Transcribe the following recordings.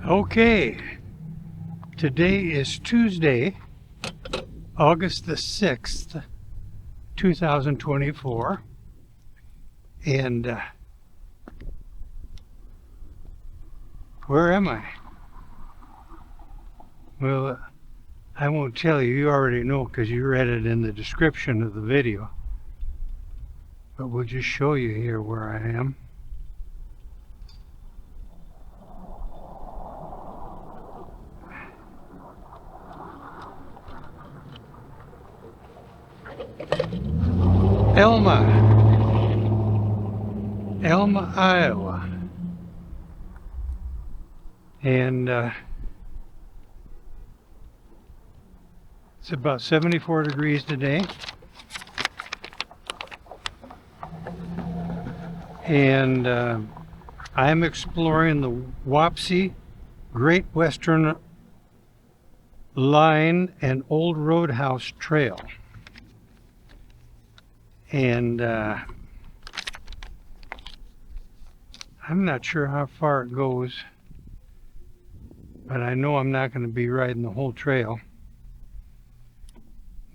Okay, today is Tuesday, August the 6th, 2024, and where am I? Well, I won't tell you, you already know because you read it in the description of the video, but we'll just show you here where I am. Elma, Iowa, and it's about 74 degrees today, and I'm exploring the WAPSI-GREAT Western Line and Old Roadhouse Trail, and I'm not sure how far it goes, but I know I'm not going to be riding the whole trail.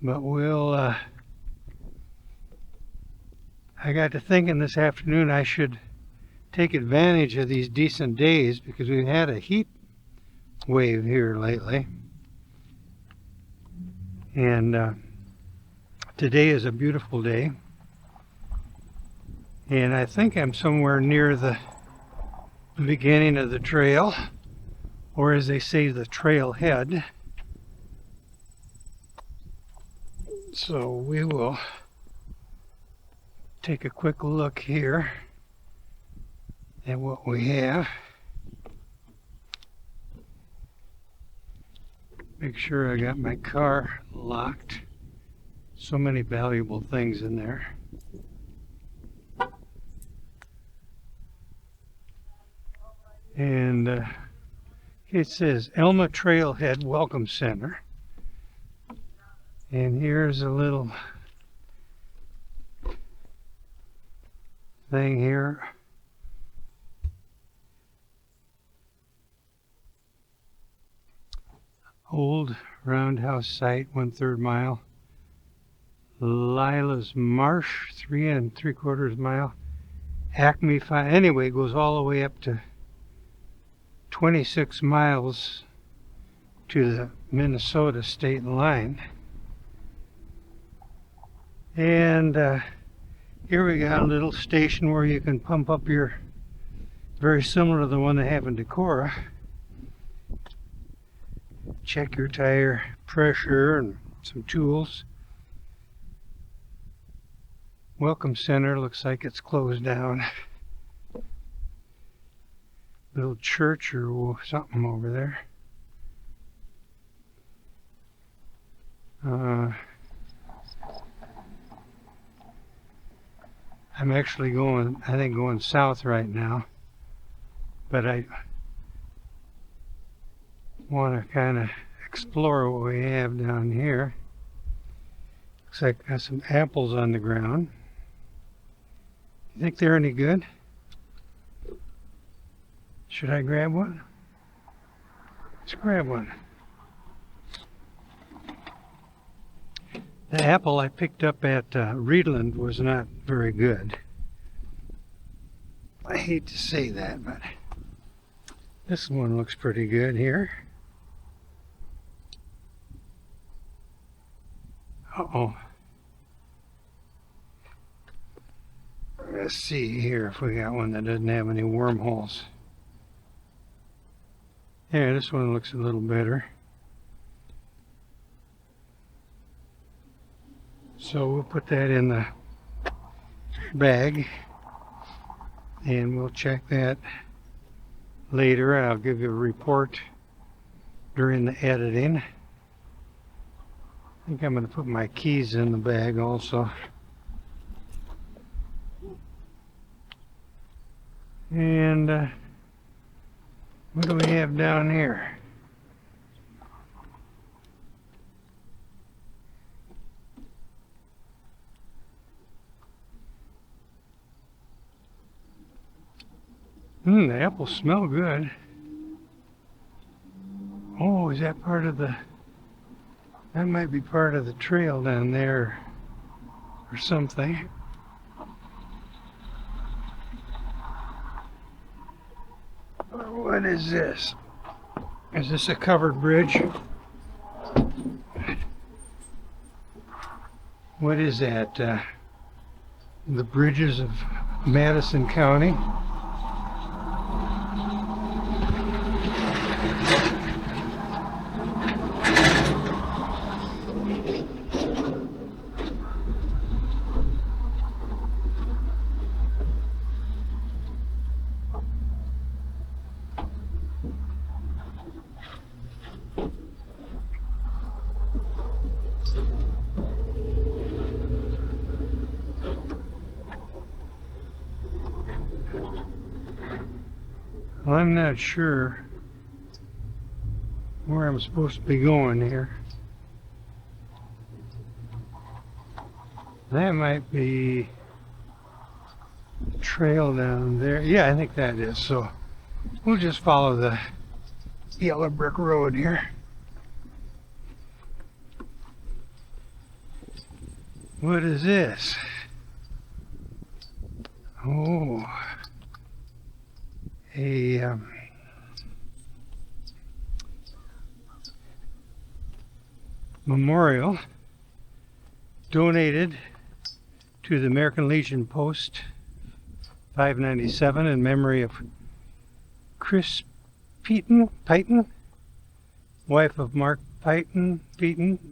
But I got to thinking this afternoon I should take advantage of these decent days because we've had a heat wave here lately. And today is a beautiful day. And I think I'm somewhere near the beginning of the trail, or as they say, the trailhead. So we will take a quick look here at what we have. Make sure I got my car locked. So many valuable things in there. And it says Elma Trailhead Welcome Center. And here's a little thing here. Old roundhouse site, 1/3 mile. Lila's Marsh, 3 3/4 mile. Acme 5. Anyway, it goes all the way up to 26 miles to the Minnesota state line. And here we got a little station where you can pump up your, very similar to the one they have in Decorah. Check your tire pressure and some tools. Welcome Center looks like it's closed down. Little church or something over there. I'm actually going south right now, but I want to kind of explore what we have down here. Looks like got some apples on the ground. You think they're any good? Should I grab one? Let's grab one. The apple I picked up at Reedland was not very good. I hate to say that, but this one looks pretty good here. Uh-oh. Let's see here if we got one that doesn't have any wormholes. Yeah, this one looks a little better. So we'll put that in the bag and we'll check that later. I'll give you a report during the editing. I think I'm going to put my keys in the bag also. And what do we have down here? The apples smell good. is that part of the... That might be part of the trail down there or something. What is this? Is this a covered bridge? What is that? The bridges of Madison County? Well, I'm not sure where I'm supposed to be going here. That might be the trail down there. Yeah, I think that is. So we'll just follow the yellow brick road here. What is this? Oh, a memorial donated to the American Legion Post 597 in memory of Chris Peyton, wife of Mark Peyton,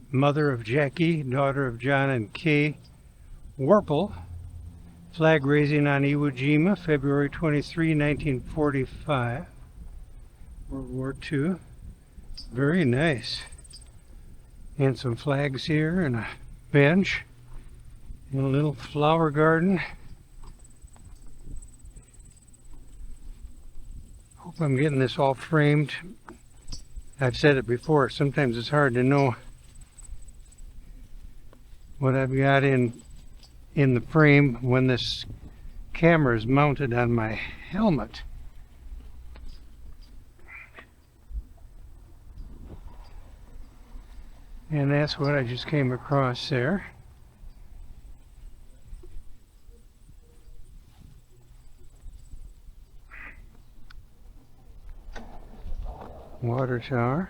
mother of Jackie, daughter of John and Kay Warple. Flag raising on Iwo Jima, February 23, 1945. World War II. Very nice. And some flags here and a bench and a little flower garden. Hope I'm getting this all framed. I've said it before, sometimes it's hard to know what I've got in the frame when this camera is mounted on my helmet. And that's what I just came across there. Water tower.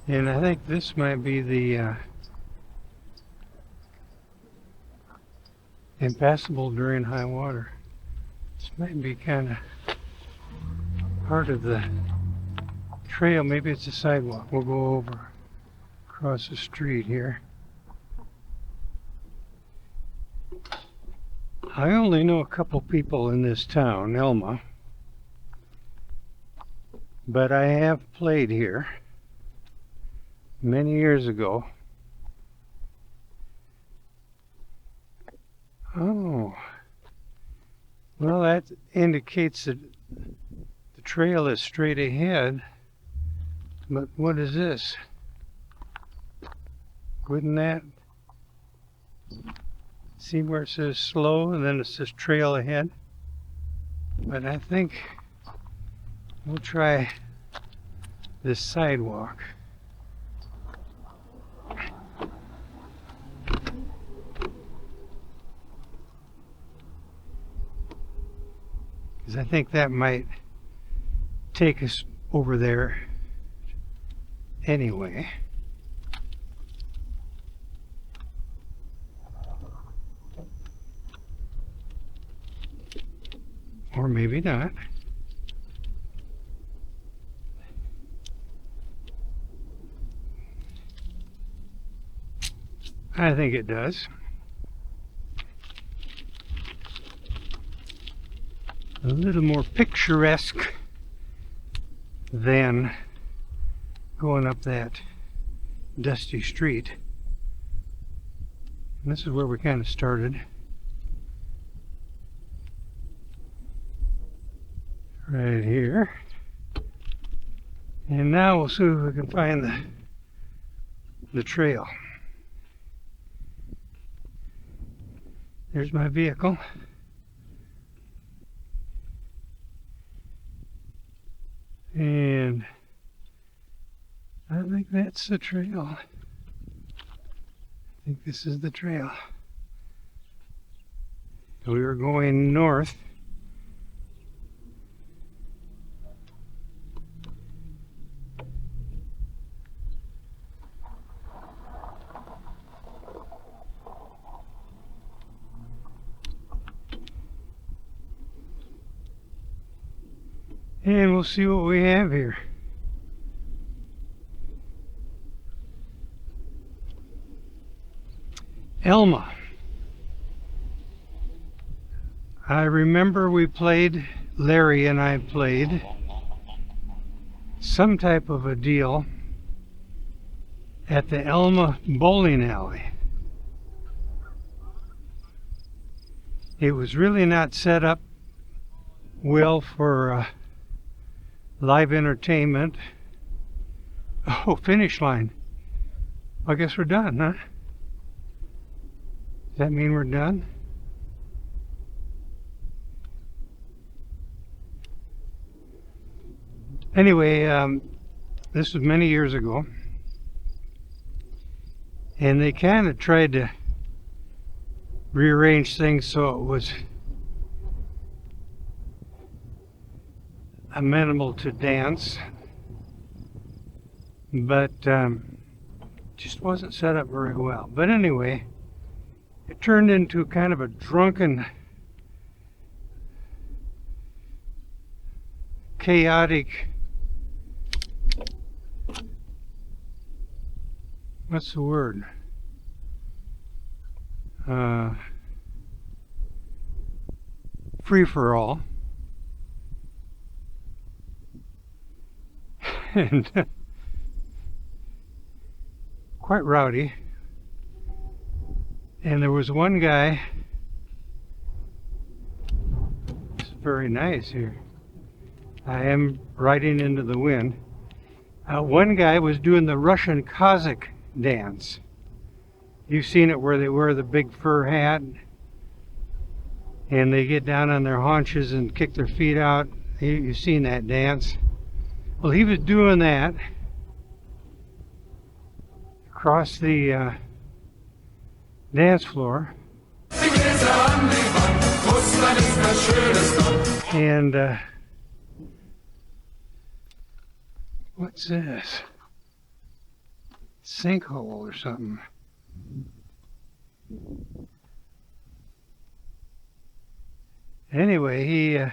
And I think this might be the impassable during high water. This might be kind of part of the trail. Maybe it's a sidewalk. We'll go over across the street here. I only know a couple people in this town, Elma, but I have played here many years ago. Oh, well, that indicates that the trail is straight ahead, but what is this? Wouldn't that... See where it says slow and then it says trail ahead? But I think we'll try this sidewalk. Because I think that might take us over there anyway. Or maybe not. I think it does. A little more picturesque than going up that dusty street. And this is where we kind of started. Right here. And now we'll see if we can find the trail. There's my vehicle. That's the trail. I think this is the trail. We were going north. And we'll see what we have here. Elma. I remember Larry and I played some type of a deal at the Elma bowling alley. It was really not set up well for live entertainment. Oh, finish line. I guess we're done, huh? Does that mean we're done? Anyway, this was many years ago, and they kind of tried to rearrange things so it was amenable to dance, but just wasn't set up very well. But anyway, it turned into kind of a drunken, chaotic, what's the word? Free-for-all. And quite rowdy. And there was one guy, it's very nice here. I am riding into the wind. One guy was doing the Russian Cossack dance. You've seen it where they wear the big fur hat and they get down on their haunches and kick their feet out. You've seen that dance. Well, he was doing that across the dance floor. And what's this? Sinkhole or something. Anyway, he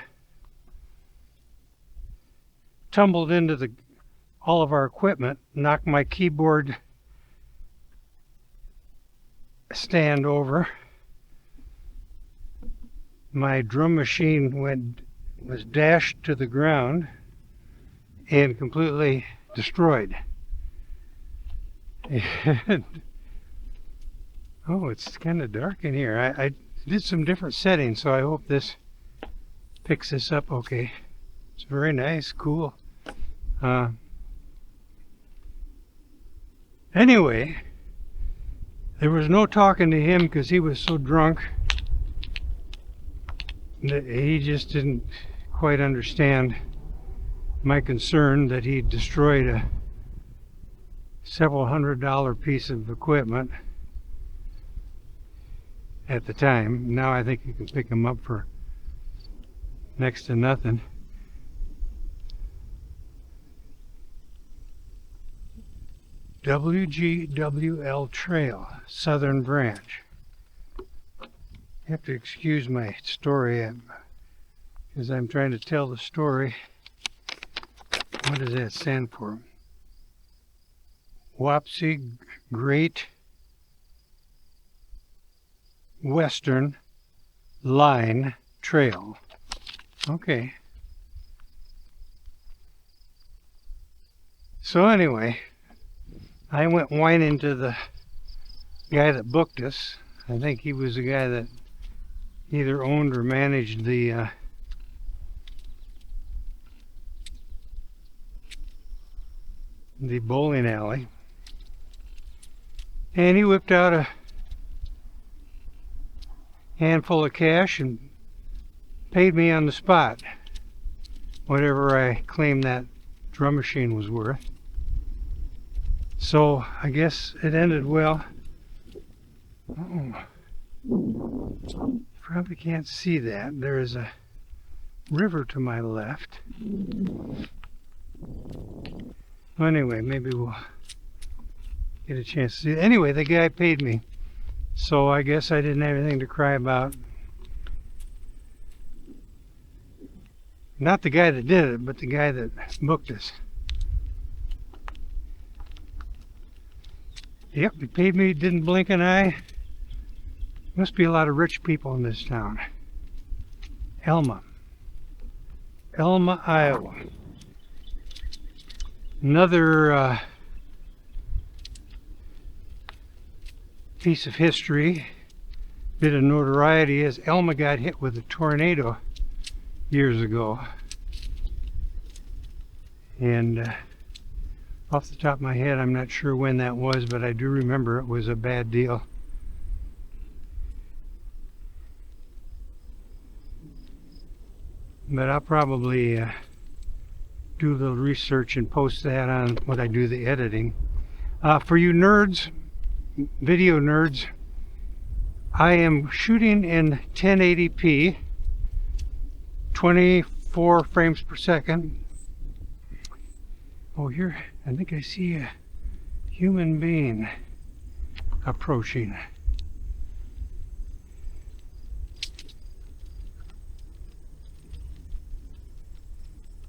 tumbled into all of our equipment, knocked my keyboard stand over. My drum machine was dashed to the ground and completely destroyed. And, oh, it's kind of dark in here. I did some different settings, so I hope this picks this up okay. It's very nice, cool. Anyway, there was no talking to him because he was so drunk that he just didn't quite understand my concern that he destroyed a several $100 piece of equipment at the time. Now I think you can pick him up for next to nothing. WGWL Trail, Southern Branch. You have to excuse my story because I'm trying to tell the story. What does that stand for? WAPSI-GREAT Western Line Trail. Okay. So anyway, I went whining to the guy that booked us. I think he was the guy that either owned or managed the bowling alley. And he whipped out a handful of cash and paid me on the spot whatever I claimed that drum machine was worth. So I guess it ended well. Oh, probably can't see that. There is a river to my left. Well, anyway, maybe we'll get a chance to see it. Anyway, the guy paid me, so I guess I didn't have anything to cry about. Not the guy that did it, but the guy that booked us. Yep, he paid me, didn't blink an eye. Must be a lot of rich people in this town. Elma, Iowa. Another piece of history, bit of notoriety, is Elma got hit with a tornado years ago. And off the top of my head, I'm not sure when that was, but I do remember it was a bad deal. But I'll probably do a little research and post that on when I do the editing. For you nerds, video nerds, I am shooting in 1080p, 24 frames per second. Oh, here, I think I see a human being approaching.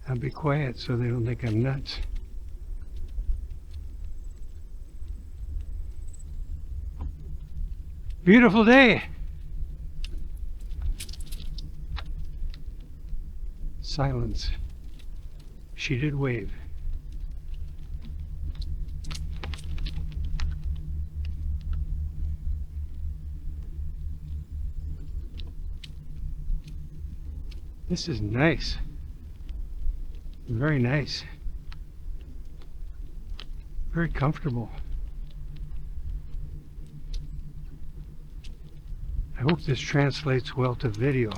I'll be quiet so they don't think I'm nuts. Beautiful day. Silence. She did wave. This is nice. Very nice. Very comfortable. I hope this translates well to video.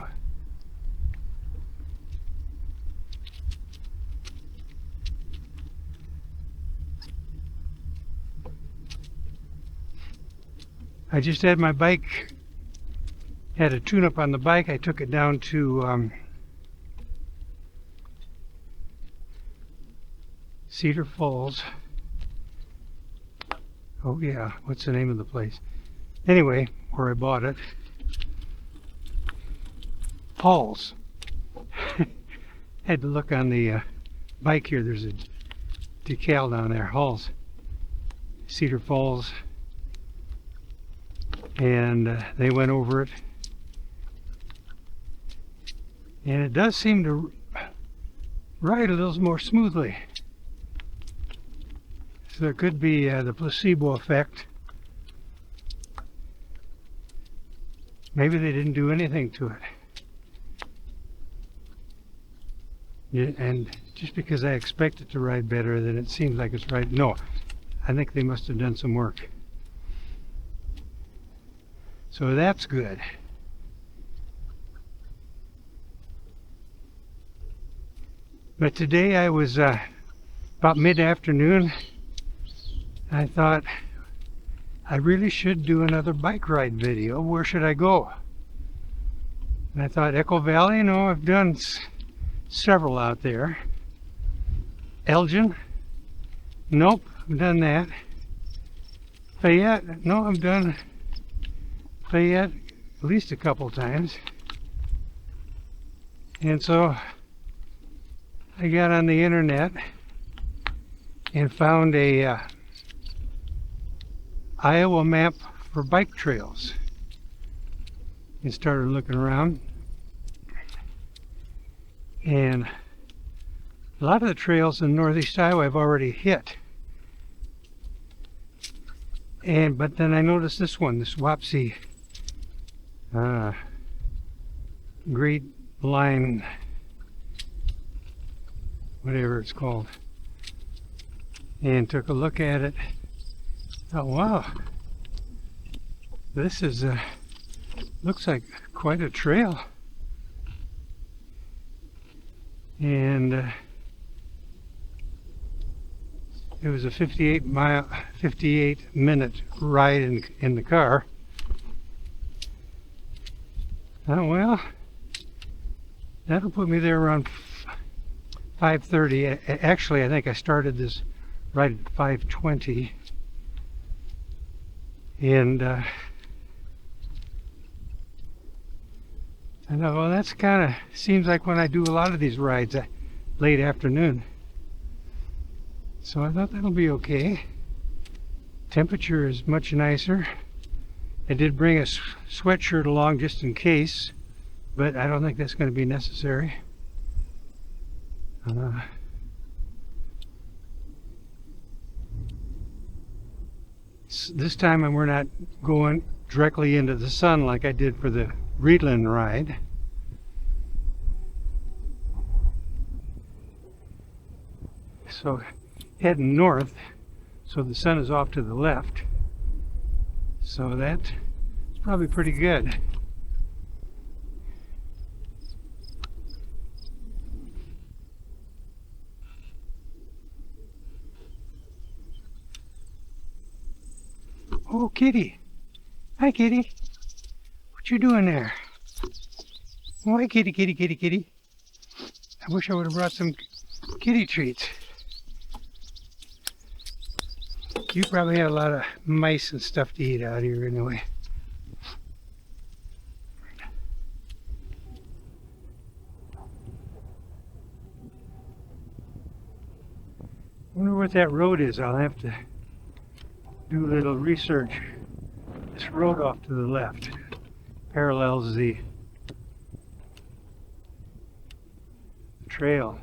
I just had my bike, had a tune-up on the bike. I took it down to Cedar Falls. Oh yeah, what's the name of the place? Anyway, where I bought it. Halls. Had to look on the bike here. There's a decal down there. Halls. Cedar Falls. And they went over it. And it does seem to ride a little more smoothly. So there could be the placebo effect. Maybe they didn't do anything to it. Yeah, and just because I expect it to ride better, then it seems like it's right. No, I think they must have done some work. So that's good. But today I was about mid-afternoon. I thought I really should do another bike ride video. Where should I go? And I thought Echo Valley. No, I've done several out there. Elgin? Nope, I've done that. Fayette? No, I've done Fayette at least a couple times. And so I got on the internet and found a Iowa map for bike trails and started looking around. And a lot of the trails in northeast Iowa I've already hit. But then I noticed this one, this WAPSI Great Line, whatever it's called, and took a look at it. Thought, wow, this is looks like quite a trail. And It was a 58-minute ride in the car. Oh well, that'll put me there around 5:30. Actually, I think I started this right at 5:20, and I know, well, that's kind of seems like when I do a lot of these rides late afternoon. So I thought that'll be okay. Temperature is much nicer. I did bring a sweatshirt along just in case, but I don't think that's going to be necessary. This time we're not going directly into the sun like I did for the Greenland ride. So heading north, so the sun is off to the left. So that's probably pretty good. Oh, kitty. Hi, kitty. What you doing there? Oh, hi, kitty, kitty, kitty, kitty. I wish I would have brought some kitty treats. You probably had a lot of mice and stuff to eat out here anyway. I wonder what that road is. I'll have to do a little research. This road off to the left parallels the trail.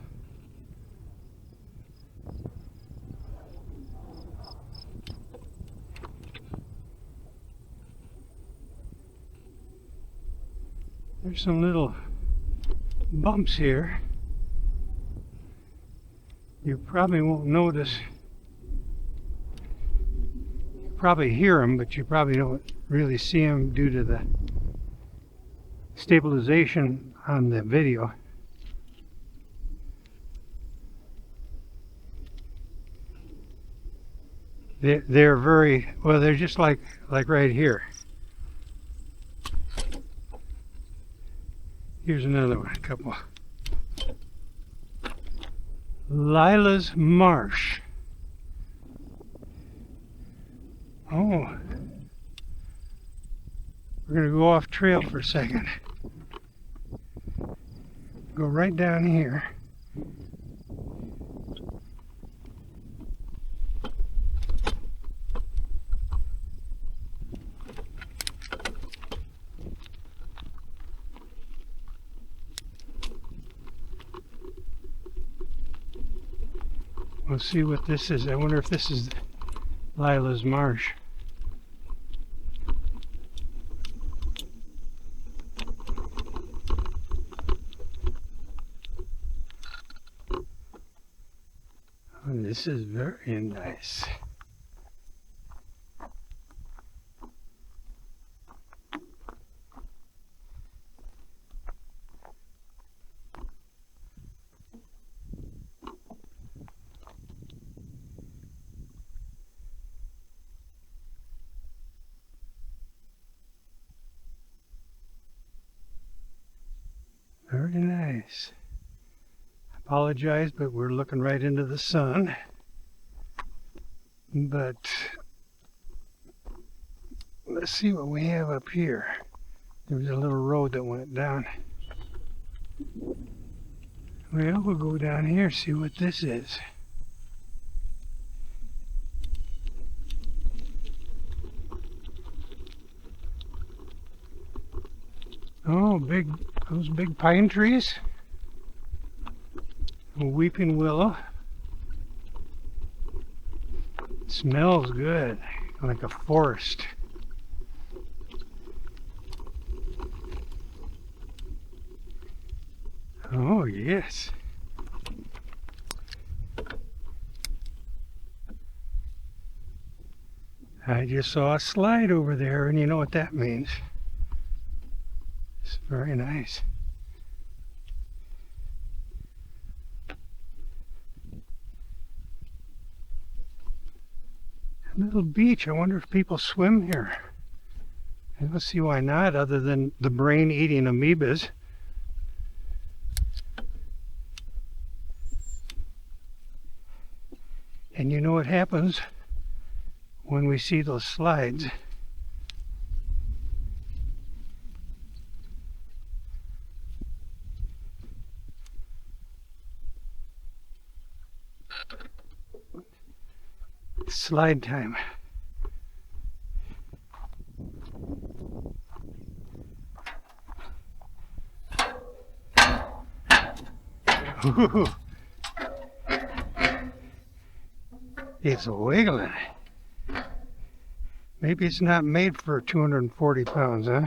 There's some little bumps here. You probably won't notice. You probably hear them, but you probably don't really see them due to the stabilization on the video. They're very well. They're just like right here. Here's another one. A couple. Lila's Marsh. Oh, we're gonna go off trail for a second. Go right down here. We'll see what this is. I wonder if this is Lila's Marsh. Oh, this is very nice. Very nice. Apologize, but we're looking right into the sun. But let's see what we have up here. There's a little road that went down. Well, we'll go down here, see what this is. Oh, those big pine trees. A weeping willow. Smells good, like a forest. Oh, yes. I just saw a slide over there, and you know what that means. It's very nice. Little beach. I wonder if people swim here. I don't see why not, other than the brain-eating amoebas. And you know what happens when we see those slides? Slide time. Ooh. It's wiggling. Maybe it's not made for 240 pounds, huh?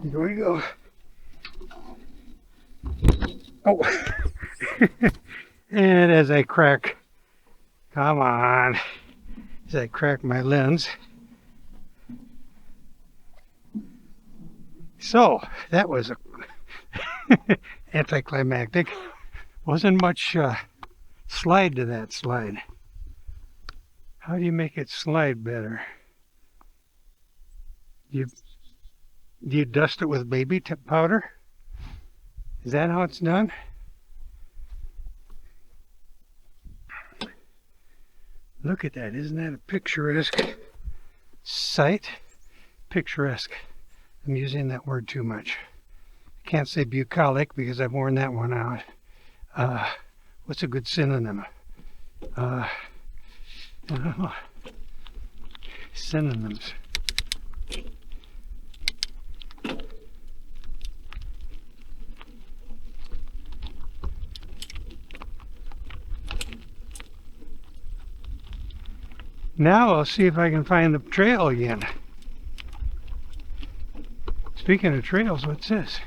Here we go. Oh. And as I crack, come on, as I crack my lens. So, that was anticlimactic. Wasn't much slide to that slide. How do you make it slide better? Do you dust it with baby powder? Is that how it's done? Look at that. Isn't that a picturesque sight? Picturesque. I'm using that word too much. I can't say bucolic because I've worn that one out. What's a good synonym? I don't know. Synonyms. Now I'll see if I can find the trail again. Speaking of trails, what's this?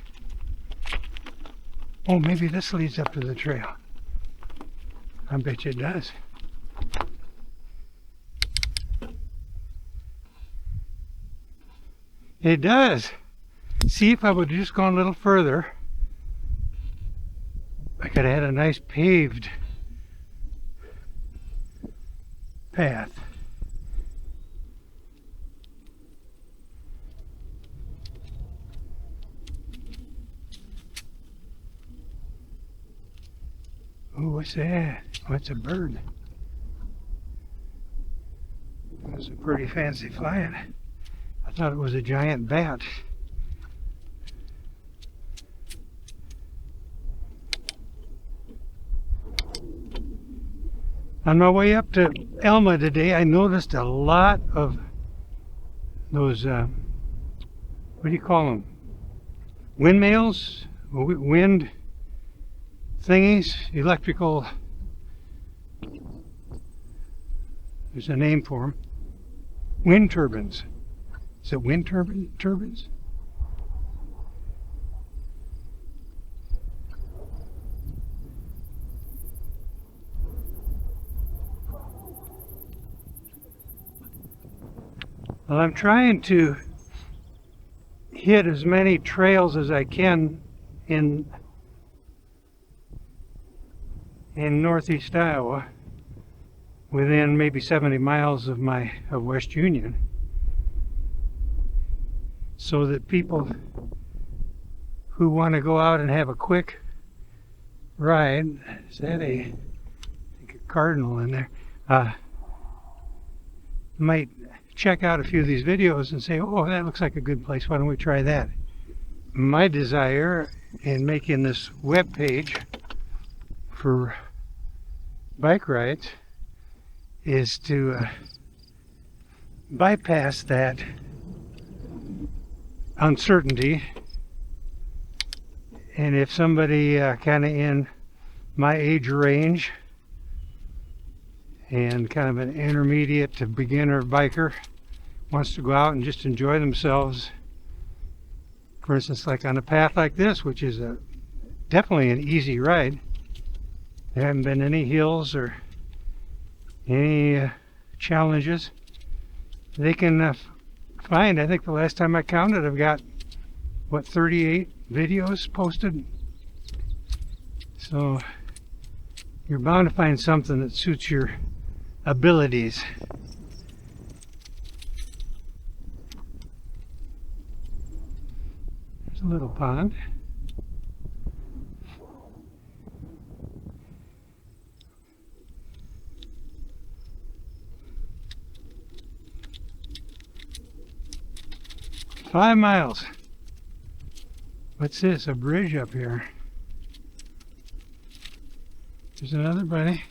Oh, maybe this leads up to the trail. I bet you it does. It does. See, if I would have just gone a little further, I could have had a nice paved path. Oh, what's that? What's a bird? That's a pretty fancy flying. I thought it was a giant bat. On my way up to Elma today, I noticed a lot of those, what do you call them? Windmills? Wind thingies? Electrical, there's a name for them. Wind turbines. Is it wind turbines? Well, I'm trying to hit as many trails as I can in northeast Iowa, within maybe 70 miles of West Union, so that people who want to go out and have a quick ride, is that I think a cardinal in there, might check out a few of these videos and say, oh, that looks like a good place, why don't we try that? My desire in making this web page for bike rides is to bypass that uncertainty, and if somebody kind of in my age range and kind of an intermediate to beginner biker wants to go out and just enjoy themselves, for instance, like on a path like this, which is definitely an easy ride. There haven't been any hills or any challenges. They can find, I think the last time I counted, I've got, what, 38 videos posted? So You're bound to find something that suits your abilities. There's a little pond. "5 miles. What's this? A bridge up here. There's another bunny.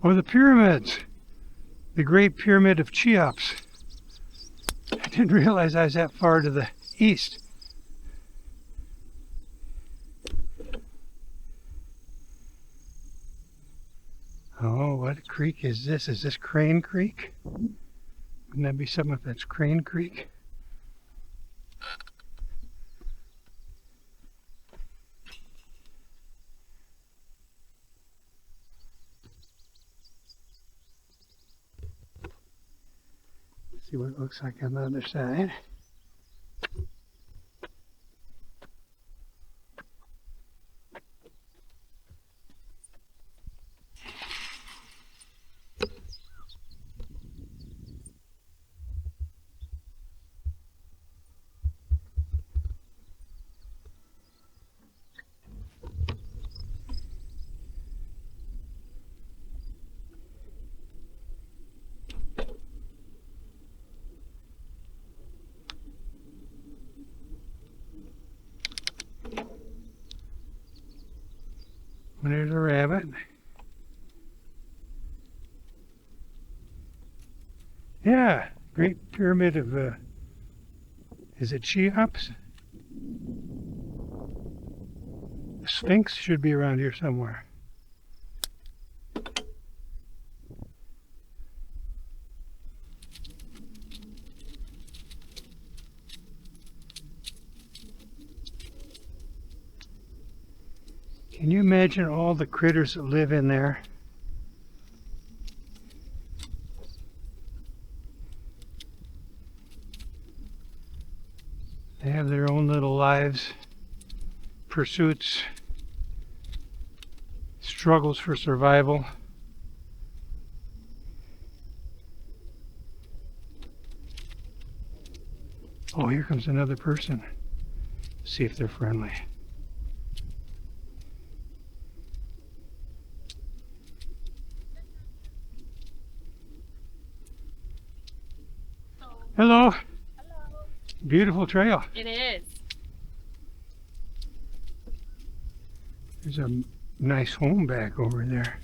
Oh, the pyramids. The Great Pyramid of Cheops. I didn't realize I was that far to the east. Oh, what creek is this? Is this Crane Creek? Wouldn't that be something if that's Crane Creek? Let's see what it looks like on the other side. There's a rabbit. Yeah, Great Pyramid of, is it Cheops? The Sphinx should be around here somewhere. Can you imagine all the critters that live in there? They have their own little lives, pursuits, struggles for survival. Oh, here comes another person. See if they're friendly. Hello. Hello. Beautiful trail. It is. There's a nice home back over there.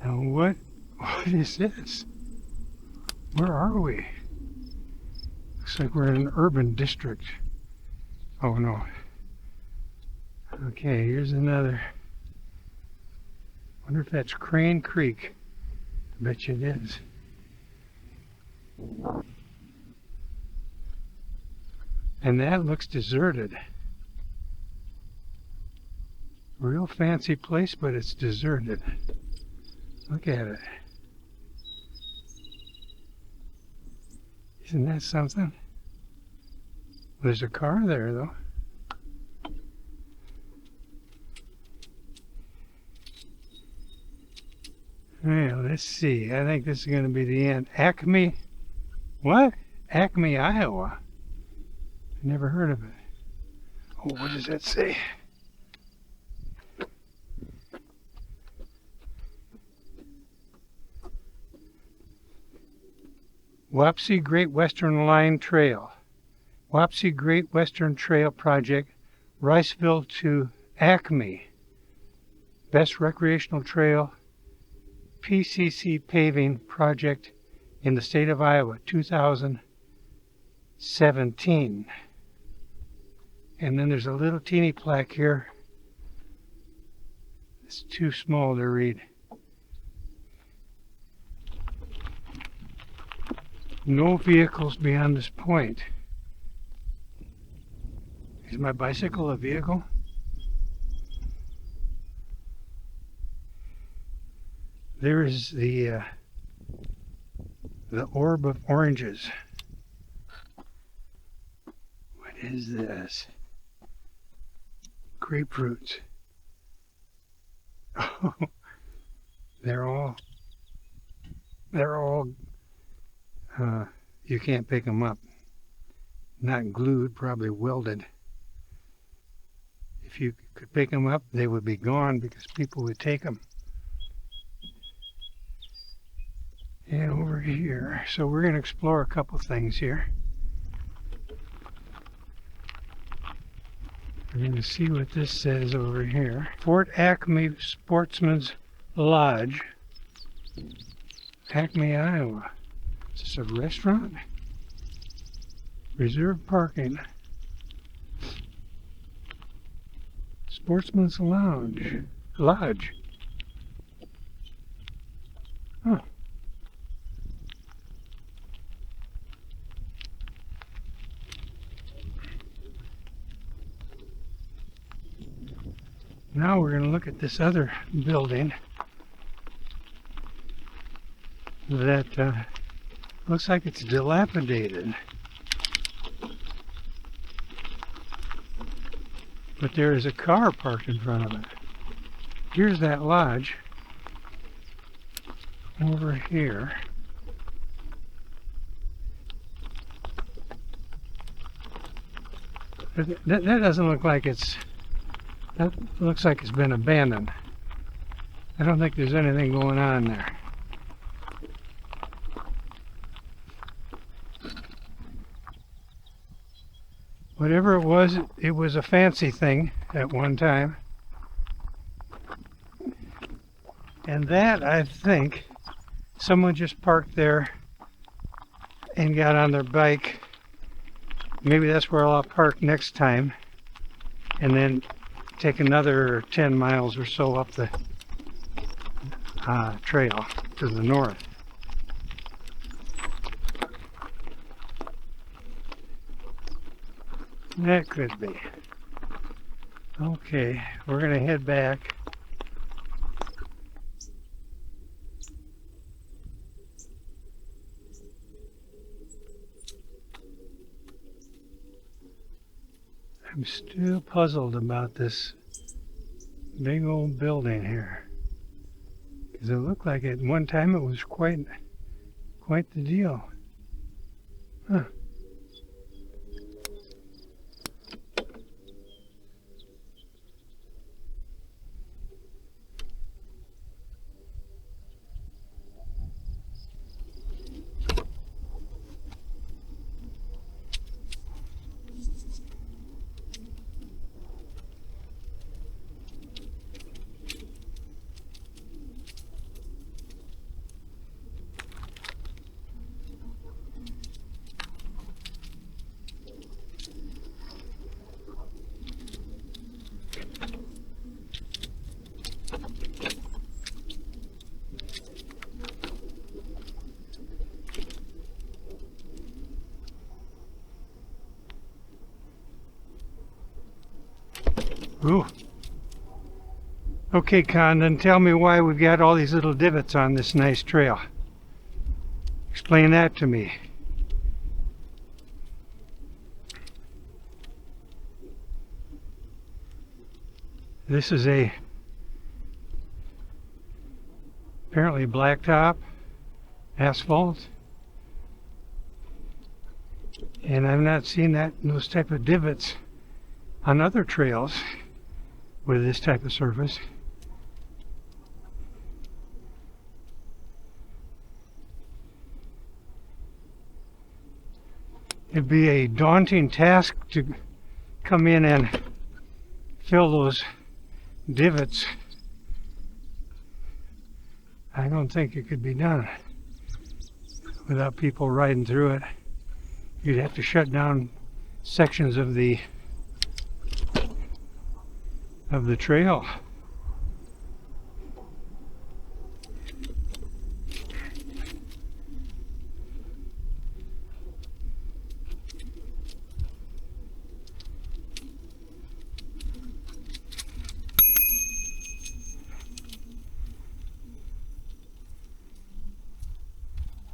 Now what is this? Where are we? Looks like we're in an urban district. Oh no. Okay, here's another. Wonder if that's Crane Creek. I bet you it is. And that looks deserted. Real fancy place, but it's deserted. Look at it. Isn't that something? There's a car there, though. Well, let's see. I think this is going to be the end. Acme. What? Acme, Iowa. I never heard of it. Oh, what does that say? WAPSI-GREAT Western Line Trail. WAPSI-GREAT Western Trail Project, Riceville to Acme. Best recreational trail, PCC paving project in the state of Iowa, 2017. And then there's a little teeny plaque here. It's too small to read. No vehicles beyond this point. Is my bicycle a vehicle? There is the orb of oranges. What is this? Grapefruits. Oh, they're all, you can't pick them up. Not glued, probably welded. If you could pick them up, they would be gone because people would take them. And over here, so we're going to explore a couple things here. We're going to see what this says over here. Fort Acme Sportsman's Lodge, Acme, Iowa. Is this a restaurant? Reserved parking. Sportsman's Lounge. Lodge. Huh. Now we're going to look at this other building that looks like it's dilapidated. But there is a car parked in front of it. Here's that lodge over here. That doesn't look like that looks like it's been abandoned. I don't think there's anything going on there. Whatever it was a fancy thing at one time. And that, I think, someone just parked there and got on their bike. Maybe that's where I'll park next time. And then take another 10 miles or so up the trail to the north. That could be. Okay, we're going to head back. I'm still puzzled about this big old building here. Because it looked like at one time it was quite the deal. Huh. Ooh. Okay, Condon, tell me why we've got all these little divots on this nice trail. Explain that to me. This is apparently blacktop asphalt, and I've not seen those type of divots on other trails with this type of surface. It'd be a daunting task to come in and fill those divots. I don't think it could be done without people riding through it. You'd have to shut down sections of the trail.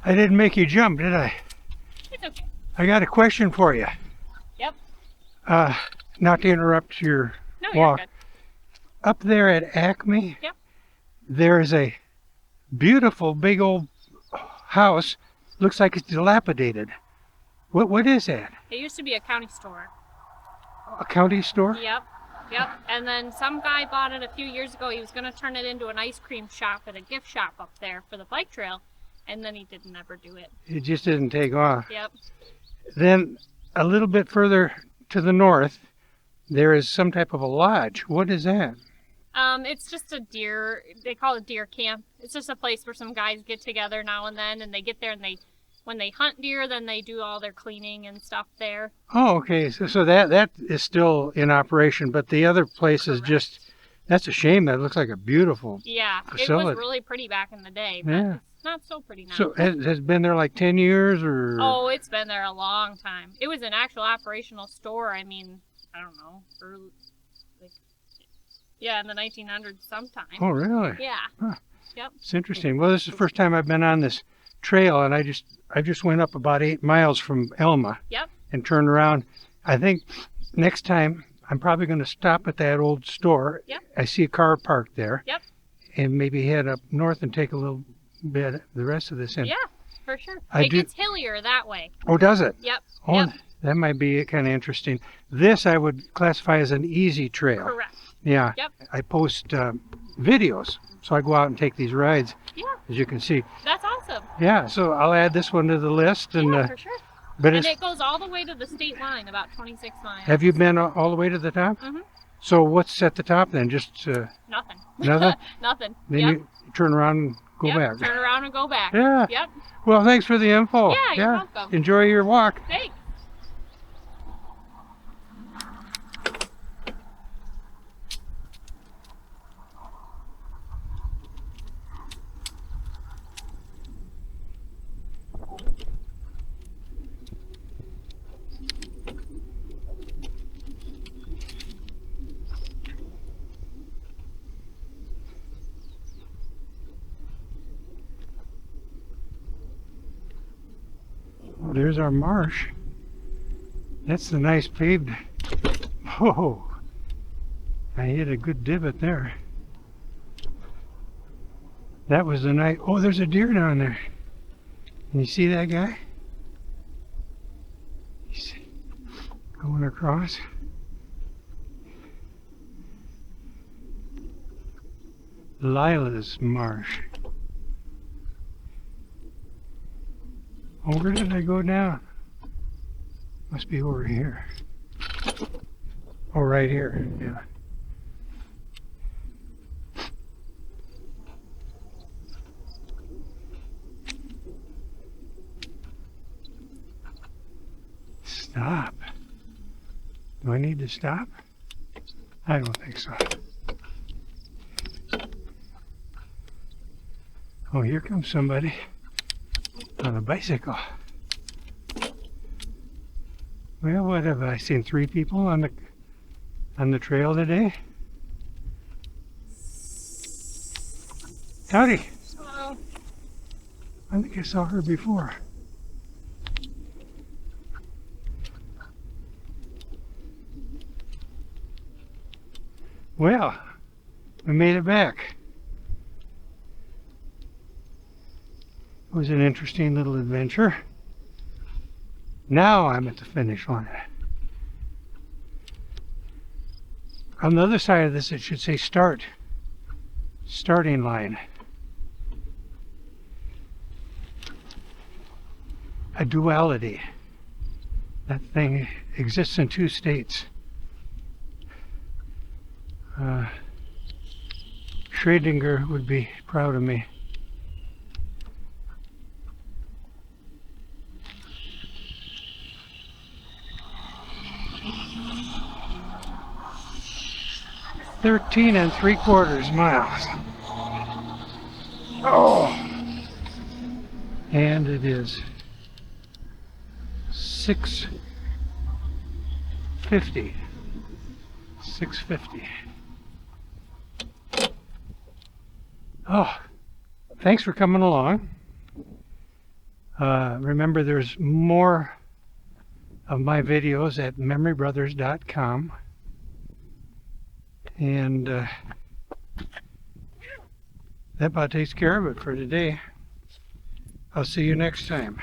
I didn't make you jump, did I? It's okay. I got a question for you. Yep. Not to interrupt your No, walk. you're good. Up there at Acme, Yep. there is a beautiful big old house. Looks like it's dilapidated. What is that? It used to be a county store. A county store? Yep. Yep. And then some guy bought it a few years ago. He was going to turn it into an ice cream shop and a gift shop up there for the bike trail. And then he didn't ever do it. It just didn't take off. Yep. Then a little bit further to the north, there is some type of a lodge. What is that? It's just a deer, they call it deer camp. It's just a place where some guys get together now and then, and they get there and when they hunt deer, then they do all their cleaning and stuff there. Oh, okay. So that is still in operation, but the other place is just, that's a shame. That looks like a beautiful It facility. was really pretty back in the day, but Yeah. it's not so pretty now. So has it been there like 10 years or? Oh, it's been there a long time. It was an actual operational store. I mean, I don't know, in the 1900s sometime. Oh, really? Yeah. Huh. Yep. It's interesting. Well, this is the first time I've been on this trail, and I just went up about 8 miles from Elma. Yep. And turned around. I think next time I'm probably going to stop at that old store. Yep. I see a car parked there. Yep. And maybe head up north and take a little bit the rest of this in. Yeah, for sure. I It do- gets hillier that way. Oh, does it? Yep. Oh, Yep. that might be kind of interesting. This I would classify as an easy trail. Correct. Yeah. Yep. I post videos, so I go out and take these rides, Yeah, as you can see. that's awesome. Yeah, so I'll add this one to the list. And Yeah, for sure. but And it's, it goes all the way to the state line, about 26 miles. have you been all the way to the top? Mm-hmm. So what's at the top then? Just Nothing. nothing? Nothing. Then Yep. you turn around and go Yep. back. Turn around and go back. Yeah. Yep. Well, thanks for the info. Yeah, you're welcome. Enjoy your walk. Thanks. There's our marsh. That's the nice paved. Whoa. I hit a good divot there. That was the night. Oh, there's a deer down there. Can you see that guy? He's going across. Lila's marsh. Oh, where did I go down? Must be over here. Oh, right here. Yeah. Stop. Do I need to stop? I don't think so. Oh, here comes somebody on a bicycle. Well, what have I seen? 3 people on the trail today? Howdy. Hello. I think I saw her before. Well, we made it back. It was an interesting little adventure. Now I'm at the finish line. On the other side of this, it should say starting line. A duality. That thing exists in 2 states. Schrödinger would be proud of me. Thirteen and 3/4 miles. Oh, and it is 6:50. 6:50. Oh, thanks for coming along. Remember, there's more of my videos at memorybrothers.com. And that about takes care of it for today. I'll see you next time.